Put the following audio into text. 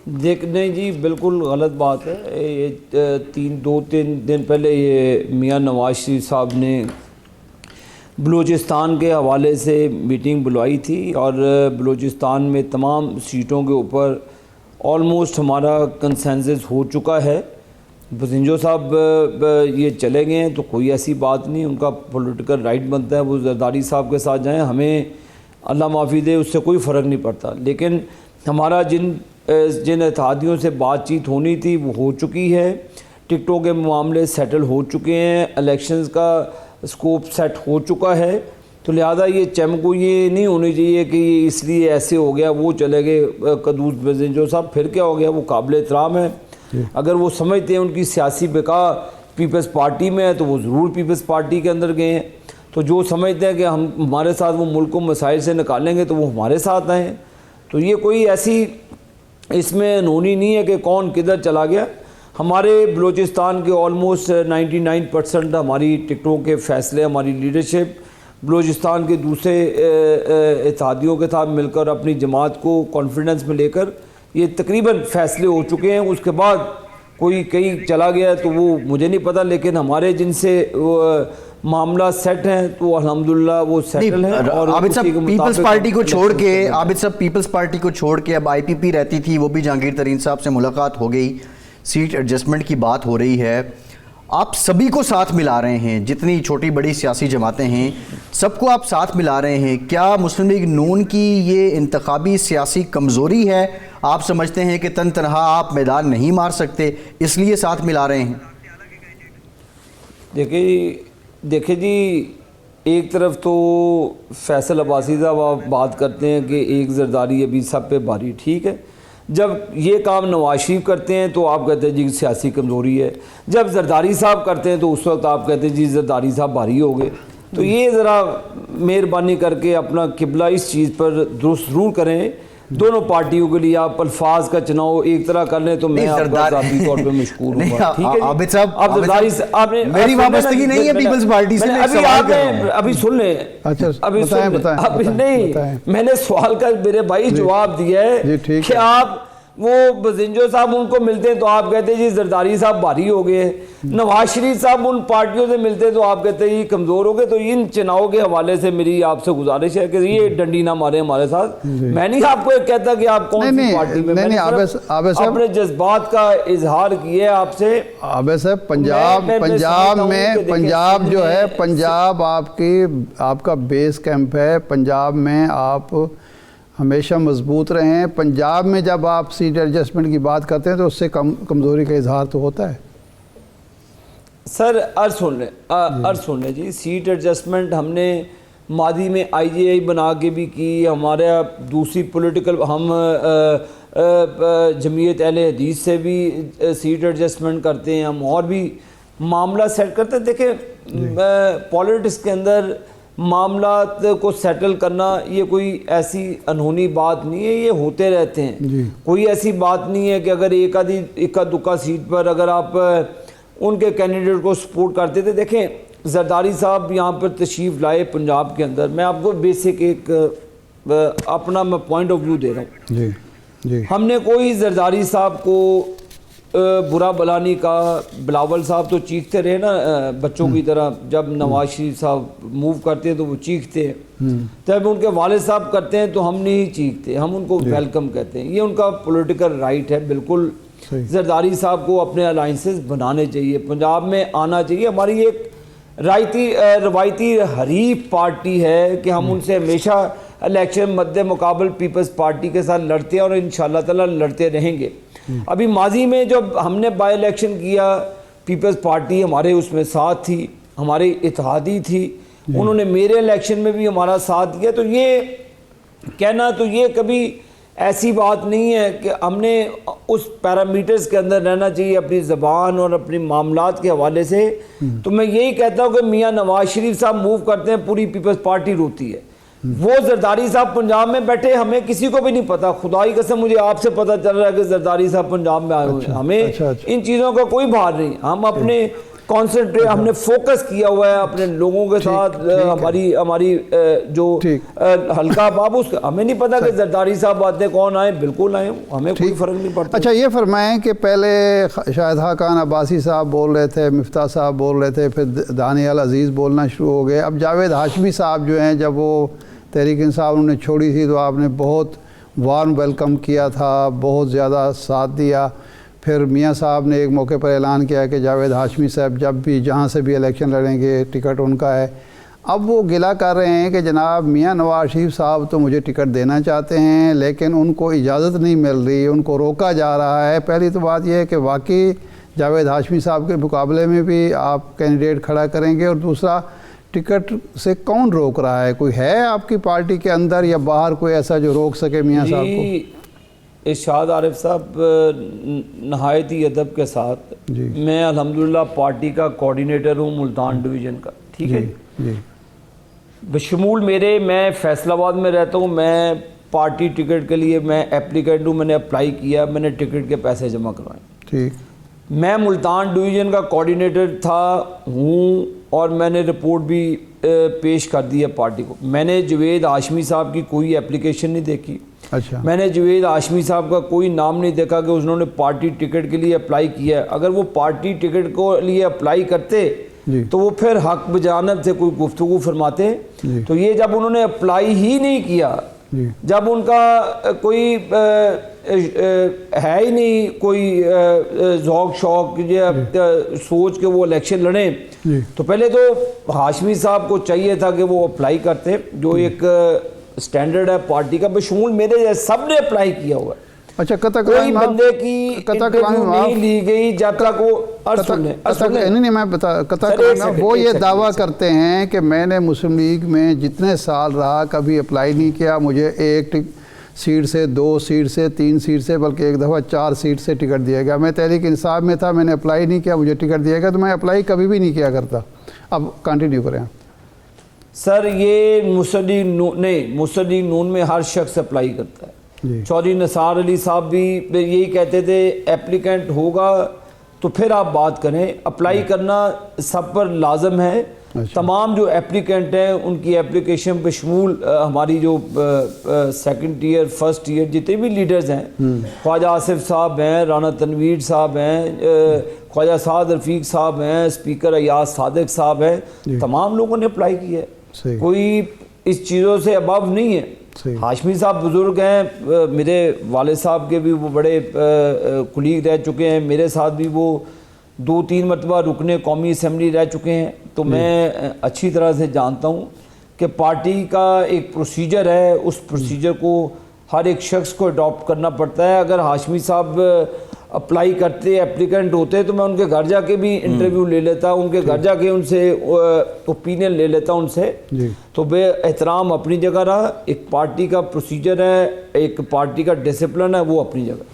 نہیں جی بالکل غلط بات ہے. دو تین دن پہلے یہ میاں نواز شریف صاحب نے بلوچستان کے حوالے سے میٹنگ بلوائی تھی اور بلوچستان میں تمام سیٹوں کے اوپر آلموسٹ ہمارا کنسنسس ہو چکا ہے. بزنجو صاحب یہ چلے گئے ہیں تو کوئی ایسی بات نہیں, ان کا پولیٹیکل رائٹ بنتا ہے وہ زرداری صاحب کے ساتھ جائیں, ہمیں اللہ معافی دے اس سے کوئی فرق نہیں پڑتا. لیکن ہمارا جن اتحادیوں سے بات چیت ہونی تھی وہ ہو چکی ہے, ٹکٹوں کے معاملے سیٹل ہو چکے ہیں, الیکشنز کا اسکوپ سیٹ ہو چکا ہے. تو لہٰذا یہ چمکو یہ نہیں ہونی چاہیے کہ یہ اس لیے ایسے ہو گیا وہ چلے گئے قدوس بزنجو صاحب, پھر کیا ہو گیا, وہ قابل احترام ہے. اگر وہ سمجھتے ہیں ان کی سیاسی بقا پیپلز پارٹی میں ہے تو وہ ضرور پیپلز پارٹی کے اندر گئے ہیں. تو جو سمجھتے ہیں کہ ہمارے ساتھ وہ ملک کو مسائل سے نکالیں گے تو وہ ہمارے ساتھ آئیں. تو یہ کوئی ایسی اس میں انہونی نہیں ہے کہ کون کدھر چلا گیا. ہمارے بلوچستان کے آلموسٹ 99% ہماری ٹکٹوں کے فیصلے, ہماری لیڈرشپ بلوچستان کے دوسرے اتحادیوں کے ساتھ مل کر اپنی جماعت کو کانفیڈنس میں لے کر یہ تقریباً فیصلے ہو چکے ہیں. اس کے بعد کوئی کہیں چلا گیا تو وہ مجھے نہیں پتہ, لیکن ہمارے جن سے معاملہ سیٹ ہیں تو الحمدللہ وہ سیٹل ہیں. اور عابد صاحب پیپلز پارٹی کو چھوڑ کے پیپلز پارٹی کو چھوڑ کے اب آئی پی پی رہتی تھی, وہ بھی جہانگیر ترین صاحب سے ملاقات ہو گئی, سیٹ ایڈجسٹمنٹ کی بات ہو رہی ہے. آپ سبھی کو ساتھ ملا رہے ہیں, جتنی چھوٹی بڑی سیاسی جماعتیں ہیں سب کو آپ ساتھ ملا رہے ہیں. کیا مسلم لیگ نون کی یہ انتخابی سیاسی کمزوری ہے؟ آپ سمجھتے ہیں کہ تن تنہا آپ میدان نہیں مار سکتے اس لیے ساتھ ملا رہے ہیں؟ دیکھیں جی, ایک طرف تو فیصل عباسی صاحب بات کرتے ہیں کہ ایک زرداری ابھی سب پہ بھاری, ٹھیک ہے. جب یہ کام نواز شریف کرتے ہیں تو آپ کہتے ہیں جی سیاسی کمزوری ہے, جب زرداری صاحب کرتے ہیں تو اس وقت آپ کہتے ہیں جی زرداری صاحب بھاری ہو گئے. تو یہ ذرا مہربانی کر کے اپنا قبلہ اس چیز پر درست ضرور کریں. دونوں پارٹیوں کے لیے آپ الفاظ کا چناؤ ایک طرح کر لیں تو میں آپ کا ذاتی طور پہ مشکور ہوں گا. ٹھیک ہے عابد صاحب میری وابستگی نہیں ہے پیپلز پارٹی سے, ابھی سن لیں, ابھی نہیں, میں نے سوال کا میرے بھائی جواب دیا ہے کہ آپ وہ بزنجو صاحب ان کو ملتے ہیں تو آپ کہتے ہیں جی زرداری صاحب بھاری ہو گئے, نواز شریف صاحب ان پارٹیوں سے ملتے ہیں تو آپ کہتے ہیں یہ کمزور ہو گئے. تو ان چناؤ کے حوالے سے میری آپ سے گزارش ہے کہ یہ ڈنڈی نہ مارے ہمارے ساتھ. میں نہیں آپ کو کہتا کہ آپ کون سی پارٹی میں, میں نے اپنے جذبات کا اظہار کیا ہے آپ سے. عابد صاحب پنجاب جو ہے, پنجاب آپ کا بیس کیمپ ہے, پنجاب میں آپ ہمیشہ مضبوط رہے ہیں. پنجاب میں جب آپ سیٹ ایڈجسٹمنٹ کی بات کرتے ہیں تو اس سے کمزوری کا اظہار تو ہوتا ہے. سر عرض سن لیں جی, سیٹ ایڈجسٹمنٹ ہم نے ماضی میں آئی جی آئی بنا کے بھی کی, ہمارے دوسری پولیٹیکل ہم جمعیت اہل حدیث سے بھی سیٹ ایڈجسٹمنٹ کرتے ہیں, ہم اور بھی معاملہ سیٹ کرتے ہیں. دیکھیں پولیٹکس کے اندر معاملات کو سیٹل کرنا یہ کوئی ایسی انہونی بات نہیں ہے, یہ ہوتے رہتے ہیں. کوئی ایسی بات نہیں ہے کہ اگر اکا دکا سیٹ پر اگر آپ ان کے کینڈیڈیٹ کو سپورٹ کرتے تھے. دیکھیں زرداری صاحب یہاں پر تشریف لائے پنجاب کے اندر, میں آپ کو بیسک ایک اپنا میں پوائنٹ آف ویو دے رہا ہوں. ہم نے کوئی زرداری صاحب کو برا بلا نہیں کہا. بلاول صاحب تو چیختے رہے نا بچوں کی طرح, جب نواز شریف صاحب موو کرتے ہیں تو وہ چیختے ہیں, جب ان کے والد صاحب کرتے ہیں تو ہم نہیں چیختے, ہم ان کو ویلکم کہتے ہیں. یہ ان کا پولیٹیکل رائٹ ہے. بالکل زرداری صاحب کو اپنے الائنسز بنانے چاہیے, پنجاب میں آنا چاہیے. ہماری ایک روایتی حریف پارٹی ہے کہ ہم ان سے ہمیشہ الیکشن مد مقابل پیپلز پارٹی کے ساتھ لڑتے ہیں اور انشاءاللہ تعالی لڑتے رہیں گے. ابھی ماضی میں جب ہم نے بائی الیکشن کیا پیپلز پارٹی ہمارے اس میں ساتھ تھی, ہمارے اتحادی تھی, انہوں نے میرے الیکشن میں بھی ہمارا ساتھ دیا. تو یہ کہنا تو یہ کبھی ایسی بات نہیں ہے کہ ہم نے اس پیرامیٹرز کے اندر رہنا چاہیے اپنی زبان اور اپنی معاملات کے حوالے سے. تو میں یہی کہتا ہوں کہ میاں نواز شریف صاحب موو کرتے ہیں پوری پیپلز پارٹی روتی ہے. وہ زرداری صاحب پنجاب میں بیٹھے, ہمیں کسی کو بھی نہیں پتا, خدا کی قسم مجھے آپ سے پتہ چل رہا ہے کہ زرداری صاحب پنجاب میں آئے ہوئے ہیں. ہمیں ان چیزوں کا کوئی بھار نہیں, ہم اپنے کانسنٹریٹ ہم نے فوکس کیا ہوا ہے اپنے لوگوں کے ساتھ. ہماری جو حلقہ باب اس ہمیں نہیں پتا کہ زرداری صاحب آتے کون آئے, بالکل آئے, ہمیں کوئی فرق نہیں پڑتا. اچھا یہ فرمائیں کہ پہلے شاہد خاقان عباسی صاحب بول رہے تھے, مفتاح صاحب بول رہے تھے, پھر دانیال عزیز بولنا شروع ہو گئے, اب جاوید ہاشمی صاحب جو ہیں جب وہ تحریک انصاف انہوں نے چھوڑی تھی تو آپ نے بہت وارم ویلکم کیا تھا, بہت زیادہ ساتھ دیا. پھر میاں صاحب نے ایک موقع پر اعلان کیا کہ جاوید ہاشمی صاحب جب بھی جہاں سے بھی الیکشن لڑیں گے ٹکٹ ان کا ہے. اب وہ گلہ کر رہے ہیں کہ جناب میاں نواز شریف صاحب تو مجھے ٹکٹ دینا چاہتے ہیں لیکن ان کو اجازت نہیں مل رہی, ان کو روکا جا رہا ہے. پہلی تو بات یہ ہے کہ واقعی جاوید ہاشمی صاحب کے مقابلے میں بھی آپ کینڈیڈیٹ کھڑا کریں گے, اور دوسرا ٹکٹ سے کون روک رہا ہے؟ کوئی ہے آپ کی پارٹی کے اندر یا باہر کوئی ایسا جو روک سکے میاں صاحب کو؟ ارشاد عارف صاحب نہایت ہی ادب کے ساتھ, میں الحمدللہ پارٹی کا کوارڈینیٹر ہوں ملتان ڈویژن کا, ٹھیک ہے جی. بشمول میرے, میں فیصل آباد میں رہتا ہوں, میں پارٹی ٹکٹ کے لیے میں اپلیکینٹ ہوں, میں نے اپلائی کیا, میں نے ٹکٹ کے پیسے جمع کروائے. ٹھیک. میں ملتان ڈویژن کا کوارڈینیٹر ہوں اور میں نے رپورٹ بھی پیش کر دی ہے پارٹی کو. میں نے جوید ہاشمی صاحب کی کوئی اپلیکیشن نہیں دیکھی. اچھا. میں نے جوید ہاشمی صاحب کا کوئی نام نہیں دیکھا کہ انہوں نے پارٹی ٹکٹ کے لیے اپلائی کیا ہے. اگر وہ پارٹی ٹکٹ کو لیے اپلائی کرتے تو وہ پھر حق بجانب سے کوئی گفتگو فرماتے. تو یہ جب انہوں نے اپلائی ہی نہیں کیا, جب ان کا کوئی ہے ہی نہیں کوئی ذوق شوق یا سوچ کہ وہ الیکشن لڑیں, تو پہلے تو ہاشمی صاحب کو چاہیے تھا کہ وہ اپلائی کرتے, جو ایک سٹینڈرڈ ہے پارٹی کا. بشمول میرے جیسے سب نے اپلائی کیا ہوا ہے. اچھا, کوئی بندے کی انٹرویو نہیں لی گئی جب تک وہ نہیں میں قطع کروں گا. وہ یہ دعویٰ کرتے ہیں کہ میں نے مسلم لیگ میں جتنے سال رہا کبھی اپلائی نہیں کیا, مجھے 1 سیٹ سے 2 سیٹ سے 3 سیٹ سے بلکہ ایک دفعہ 4 سیٹ سے ٹکٹ دیا گیا. میں تحریک انصاف میں تھا, میں نے اپلائی نہیں کیا, مجھے ٹکٹ دیا گیا, تو میں اپلائی کبھی بھی نہیں کیا کرتا. اب کنٹینیو کریں. سر یہ مسلم لیگ نون میں ہر شخص اپلائی کرتا ہے. چودھری نثار علی صاحب بھی یہی کہتے تھے ایپلیکینٹ ہوگا تو پھر آپ بات کریں, اپلائی کرنا سب پر لازم ہے. تمام جو ایپلیکینٹ ہیں ان کی ایپلیکیشن بشمول ہماری جو سیکنڈ ایئر فرسٹ ایئر جتنے بھی لیڈرز ہیں, خواجہ آصف صاحب ہیں, رانا تنویر صاحب ہیں, خواجہ سعد رفیق صاحب ہیں, اسپیکر ایاز صادق صاحب ہیں, تمام لوگوں نے اپلائی کیا ہے. کوئی اس چیزوں سے ابو نہیں ہے. ہاشمی صاحب بزرگ ہیں, میرے والد صاحب کے بھی وہ بڑے کلیگ رہ چکے ہیں, میرے ساتھ بھی وہ 2-3 مرتبہ رکن قومی اسمبلی رہ چکے ہیں. تو میں اچھی طرح سے جانتا ہوں کہ پارٹی کا ایک پروسیجر ہے, اس پروسیجر کو ہر ایک شخص کو اڈاپٹ کرنا پڑتا ہے. اگر ہاشمی صاحب اپلائی کرتے اپلیکنٹ ہوتے تو میں ان کے گھر جا کے بھی انٹرویو لے لیتا, ان کے گھر جا کے ان سے اوپینین لے لیتا ان سے. تو بے احترام اپنی جگہ رہا, ایک پارٹی کا پروسیجر ہے, ایک پارٹی کا ڈسپلن ہے, وہ اپنی جگہ.